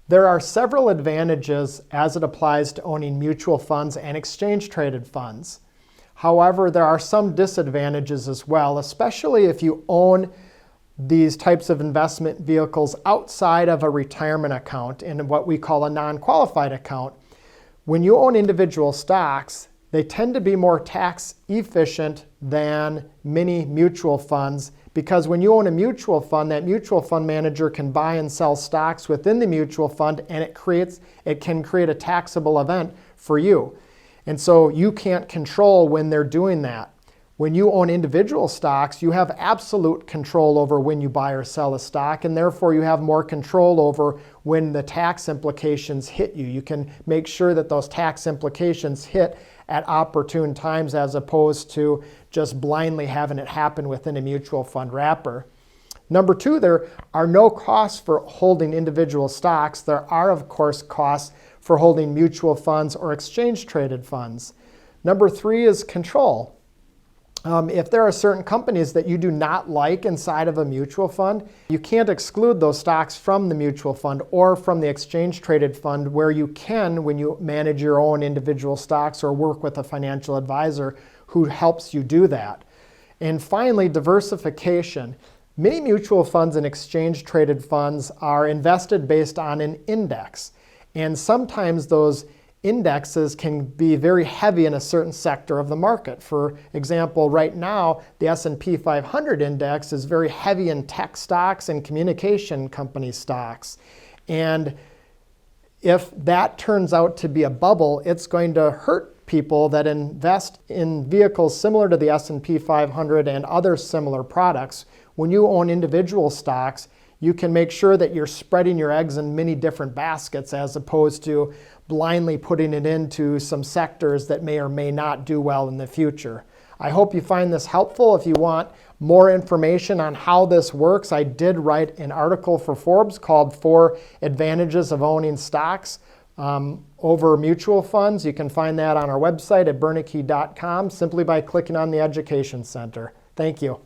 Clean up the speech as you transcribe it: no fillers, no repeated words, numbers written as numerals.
There are several advantages as it applies to owning mutual funds and exchange-traded funds. However, there are some disadvantages as well, especially if you own these types of investment vehicles outside of a retirement account in what we call a non-qualified account. When you own individual stocks, they tend to be more tax efficient than many mutual funds, because when you own a mutual fund, that mutual fund manager can buy and sell stocks within the mutual fund, and it can create a taxable event for you. And so you can't control when they're doing that. When you own individual stocks, you have absolute control over when you buy or sell a stock, and therefore you have more control over when the tax implications hit you. You can make sure that those tax implications hit at opportune times as opposed to just blindly having it happen within a mutual fund wrapper. Number two, there are no costs for holding individual stocks. There are, of course, costs for holding mutual funds or exchange-traded funds. Number three is control. If there are certain companies that you do not like inside of a mutual fund, you can't exclude those stocks from the mutual fund or from the exchange-traded fund, where you can when you manage your own individual stocks or work with a financial advisor who helps you do that. And finally, diversification. Many mutual funds and exchange-traded funds are invested based on an index, and sometimes those indexes can be very heavy in a certain sector of the market. For example, right now, the S&P 500 index is very heavy in tech stocks and communication company stocks. And if that turns out to be a bubble, it's going to hurt people that invest in vehicles similar to the S&P 500 and other similar products. When you own individual stocks, you can make sure that you're spreading your eggs in many different baskets as opposed to blindly putting it into some sectors that may or may not do well in the future. I hope you find this helpful. If you want more information on how this works, I did write an article for Forbes called 4 Advantages of Owning Stocks over Mutual Funds. You can find that on our website at bernicke.com simply by clicking on the Education Center. Thank you.